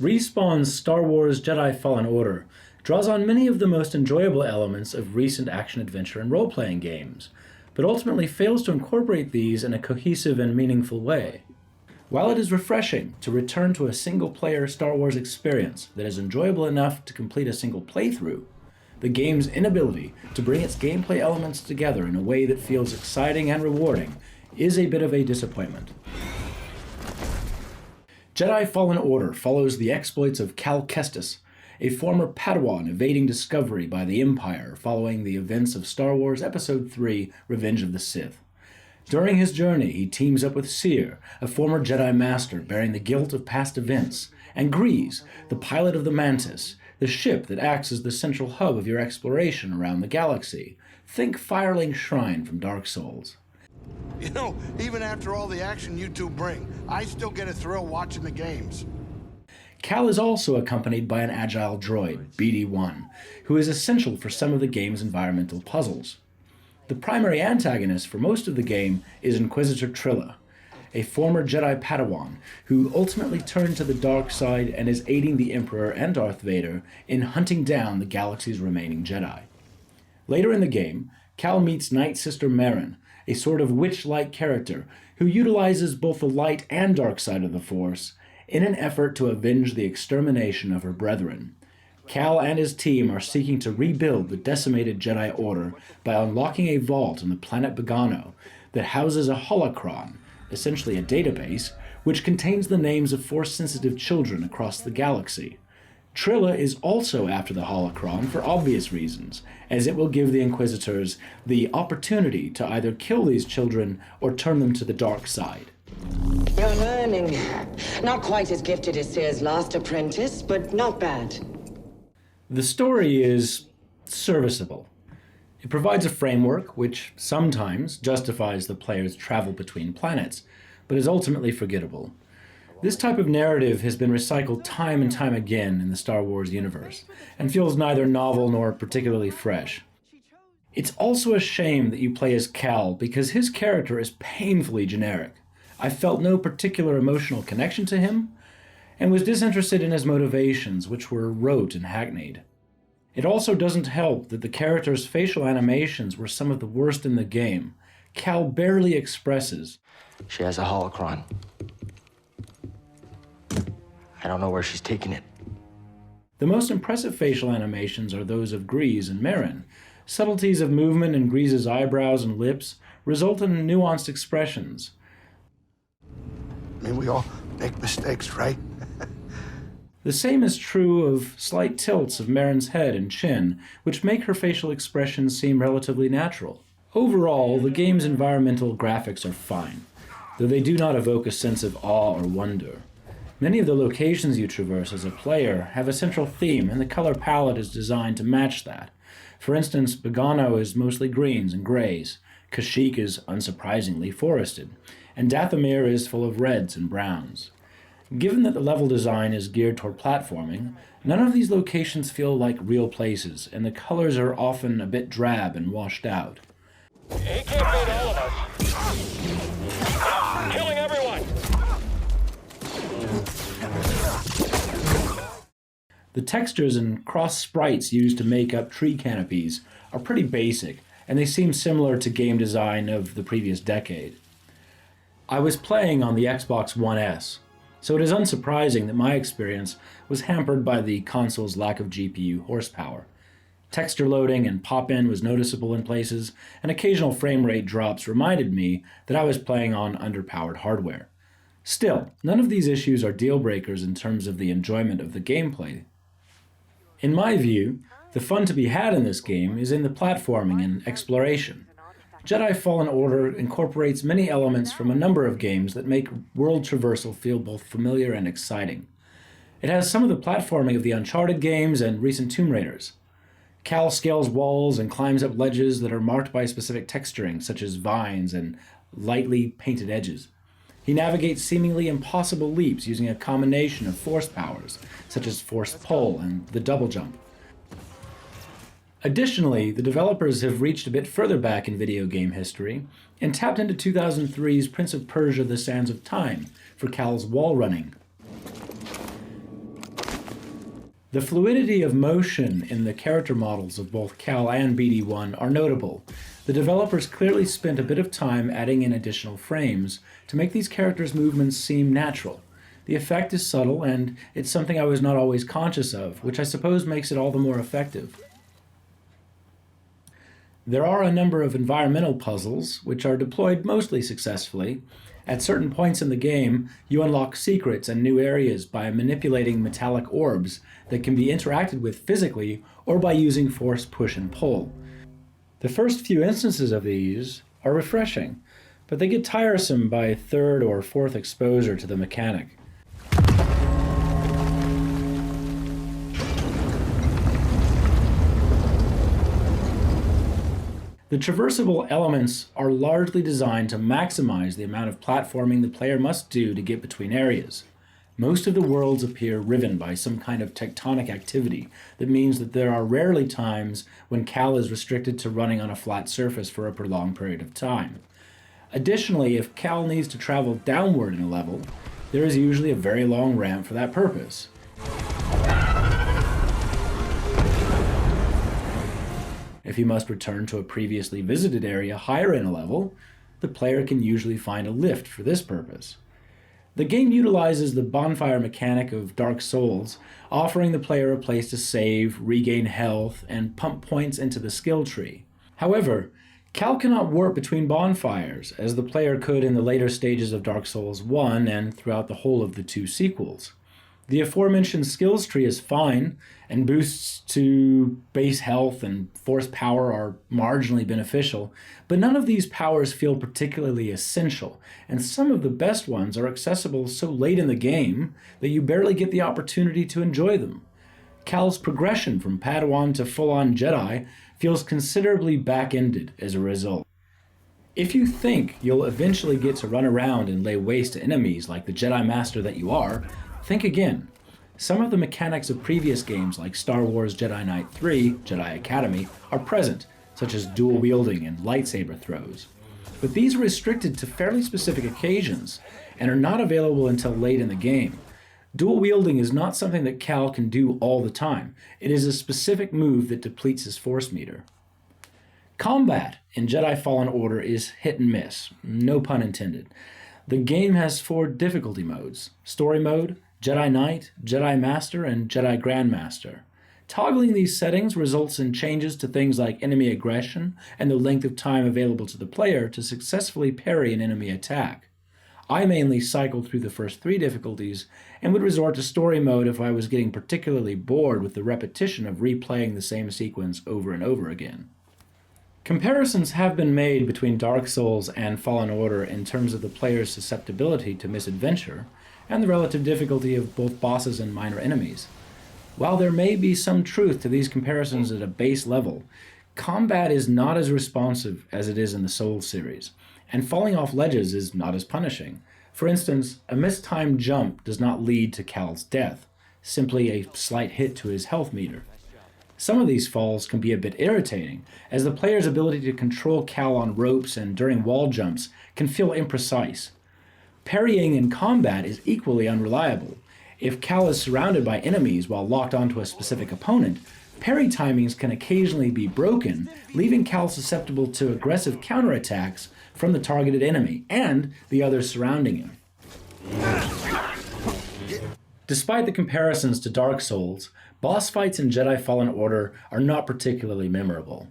Respawn's Star Wars Jedi Fallen Order draws on many of the most enjoyable elements of recent action-adventure and role-playing games, but ultimately fails to incorporate these in a cohesive and meaningful way. While it is refreshing to return to a single-player Star Wars experience that is enjoyable enough to complete a single playthrough, the game's inability to bring its gameplay elements together in a way that feels exciting and rewarding is a bit of a disappointment. Jedi Fallen Order follows the exploits of Cal Kestis, a former Padawan evading discovery by the Empire following the events of Star Wars Episode III: Revenge of the Sith. During his journey, he teams up with Seer, a former Jedi Master bearing the guilt of past events, and Grease, the pilot of the Mantis, the ship that acts as the central hub of your exploration around the galaxy. Think Firelink Shrine from Dark Souls. You know, even after all the action you two bring, I still get a thrill watching the games. Cal is also accompanied by an agile droid, BD-1, who is essential for some of the game's environmental puzzles. The primary antagonist for most of the game is Inquisitor Trilla, a former Jedi Padawan who ultimately turned to the dark side and is aiding the Emperor and Darth Vader in hunting down the galaxy's remaining Jedi. Later in the game, Cal meets Night Sister Merrin, a sort of witch-like character who utilizes both the light and dark side of the Force in an effort to avenge the extermination of her brethren. Cal and his team are seeking to rebuild the decimated Jedi Order by unlocking a vault on the planet Bogano that houses a holocron, essentially a database, which contains the names of Force-sensitive children across the galaxy. Trilla is also after the holocron for obvious reasons, as it will give the Inquisitors the opportunity to either kill these children or turn them to the dark side. You're learning. Not quite as gifted as Seer's last apprentice, but not bad. The story is serviceable. It provides a framework which sometimes justifies the player's travel between planets, but is ultimately forgettable. This type of narrative has been recycled time and time again in the Star Wars universe, and feels neither novel nor particularly fresh. It's also a shame that you play as Cal, because his character is painfully generic. I felt no particular emotional connection to him, and was disinterested in his motivations, which were rote and hackneyed. It also doesn't help that the character's facial animations were some of the worst in the game. Cal barely expresses. She has a holocron. I don't know where she's taking it. The most impressive facial animations are those of Grease and Merrin. Subtleties of movement in Grease's eyebrows and lips result in nuanced expressions. I mean, we all make mistakes, right? The same is true of slight tilts of Merrin's head and chin, which make her facial expressions seem relatively natural. Overall, the game's environmental graphics are fine, though they do not evoke a sense of awe or wonder. Many of the locations you traverse as a player have a central theme, and the color palette is designed to match that. For instance, Bogano is mostly greens and grays, Kashyyyk is unsurprisingly forested, and Dathomir is full of reds and browns. Given that the level design is geared toward platforming, none of these locations feel like real places, and the colors are often a bit drab and washed out. He can't beat all of us. Killing everyone! The textures and cross sprites used to make up tree canopies are pretty basic, and they seem similar to game design of the previous decade. I was playing on the Xbox One S, so it is unsurprising that my experience was hampered by the console's lack of GPU horsepower. Texture loading and pop-in was noticeable in places, and occasional frame rate drops reminded me that I was playing on underpowered hardware. Still, none of these issues are deal breakers in terms of the enjoyment of the gameplay. In my view, the fun to be had in this game is in the platforming and exploration. Jedi Fallen Order incorporates many elements from a number of games that make world traversal feel both familiar and exciting. It has some of the platforming of the Uncharted games and recent Tomb Raiders. Cal scales walls and climbs up ledges that are marked by specific texturing, such as vines and lightly painted edges. He navigates seemingly impossible leaps using a combination of force powers, such as force pull and the double jump. Additionally, the developers have reached a bit further back in video game history and tapped into 2003's Prince of Persia: The Sands of Time for Cal's wall running. The fluidity of motion in the character models of both Cal and BD1 are notable. The developers clearly spent a bit of time adding in additional frames to make these characters' movements seem natural. The effect is subtle, and it's something I was not always conscious of, which I suppose makes it all the more effective. There are a number of environmental puzzles, which are deployed mostly successfully. At certain points in the game, you unlock secrets and new areas by manipulating metallic orbs that can be interacted with physically or by using force push and pull. The first few instances of these are refreshing, but they get tiresome by third or fourth exposure to the mechanic. The traversable elements are largely designed to maximize the amount of platforming the player must do to get between areas. Most of the worlds appear riven by some kind of tectonic activity that means that there are rarely times when Cal is restricted to running on a flat surface for a prolonged period of time. Additionally, if Cal needs to travel downward in a level, there is usually a very long ramp for that purpose. If he must return to a previously visited area higher in a level, the player can usually find a lift for this purpose. The game utilizes the bonfire mechanic of Dark Souls, offering the player a place to save, regain health, and pump points into the skill tree. However, Cal cannot warp between bonfires, as the player could in the later stages of Dark Souls 1 and throughout the whole of the two sequels. The aforementioned skills tree is fine, and boosts to base health and force power are marginally beneficial, but none of these powers feel particularly essential, and some of the best ones are accessible so late in the game that you barely get the opportunity to enjoy them. Cal's progression from Padawan to full-on Jedi feels considerably back-ended as a result. If you think you'll eventually get to run around and lay waste to enemies like the Jedi Master that you are, think again. Some of the mechanics of previous games like Star Wars Jedi Knight 3, Jedi Academy, are present, such as dual wielding and lightsaber throws. But these are restricted to fairly specific occasions and are not available until late in the game. Dual wielding is not something that Cal can do all the time. It is a specific move that depletes his force meter. Combat in Jedi Fallen Order is hit and miss, no pun intended. The game has 4 difficulty modes: Story Mode, Jedi Knight, Jedi Master, and Jedi Grandmaster. Toggling these settings results in changes to things like enemy aggression and the length of time available to the player to successfully parry an enemy attack. I mainly cycled through the first 3 difficulties and would resort to Story Mode if I was getting particularly bored with the repetition of replaying the same sequence over and over again. Comparisons have been made between Dark Souls and Fallen Order in terms of the player's susceptibility to misadventure and the relative difficulty of both bosses and minor enemies. While there may be some truth to these comparisons at a base level, combat is not as responsive as it is in the Souls series, and falling off ledges is not as punishing. For instance, a mistimed jump does not lead to Cal's death, simply a slight hit to his health meter. Some of these falls can be a bit irritating, as the player's ability to control Cal on ropes and during wall jumps can feel imprecise. Parrying in combat is equally unreliable. If Cal is surrounded by enemies while locked onto a specific opponent, parry timings can occasionally be broken, leaving Cal susceptible to aggressive counterattacks from the targeted enemy and the others surrounding him. Despite the comparisons to Dark Souls, boss fights in Jedi Fallen Order are not particularly memorable.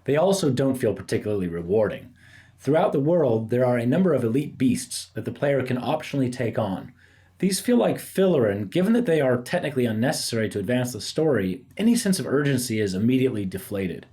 They also don't feel particularly rewarding. Throughout the world, there are a number of elite beasts that the player can optionally take on. These feel like filler, and given that they are technically unnecessary to advance the story, any sense of urgency is immediately deflated.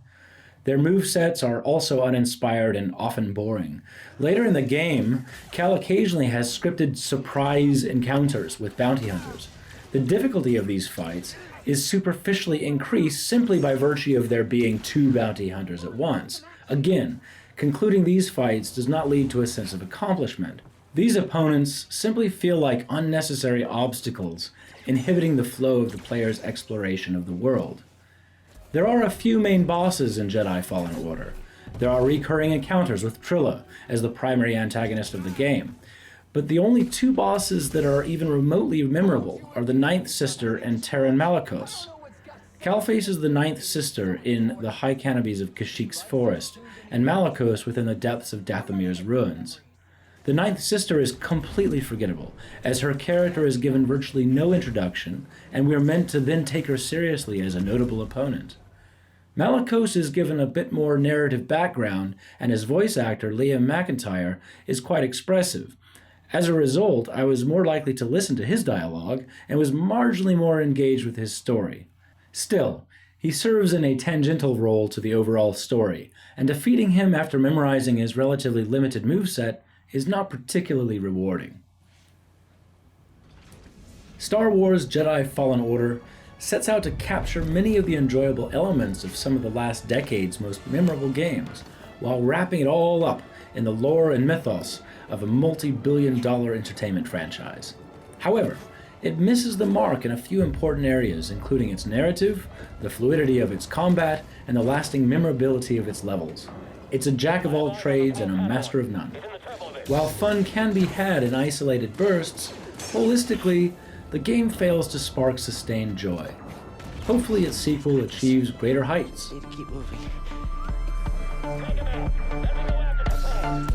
Their movesets are also uninspired and often boring. Later in the game, Cal occasionally has scripted surprise encounters with bounty hunters. The difficulty of these fights is superficially increased simply by virtue of there being 2 bounty hunters at once. Again, concluding these fights does not lead to a sense of accomplishment. These opponents simply feel like unnecessary obstacles, inhibiting the flow of the player's exploration of the world. There are a few main bosses in Jedi Fallen Order. There are recurring encounters with Trilla as the primary antagonist of the game. But the only two bosses that are even remotely memorable are the Ninth Sister and Terran Malicos. Cal faces the Ninth Sister in the high canopies of Kashyk's forest, and Malicos within the depths of Dathomir's ruins. The Ninth Sister is completely forgettable, as her character is given virtually no introduction, and we are meant to then take her seriously as a notable opponent. Malicos is given a bit more narrative background, and his voice actor, Liam McIntyre, is quite expressive. As a result, I was more likely to listen to his dialogue, and was marginally more engaged with his story. Still, he serves in a tangential role to the overall story, and defeating him after memorizing his relatively limited moveset is not particularly rewarding. Star Wars Jedi Fallen Order sets out to capture many of the enjoyable elements of some of the last decade's most memorable games, while wrapping it all up in the lore and mythos of a multi-billion-dollar entertainment franchise. However, it misses the mark in a few important areas, including its narrative, the fluidity of its combat, and the lasting memorability of its levels. It's a jack of all trades and a master of none. While fun can be had in isolated bursts, holistically, the game fails to spark sustained joy. Hopefully its sequel achieves greater heights. Need to keep moving. Take him out. Let me go after the ball.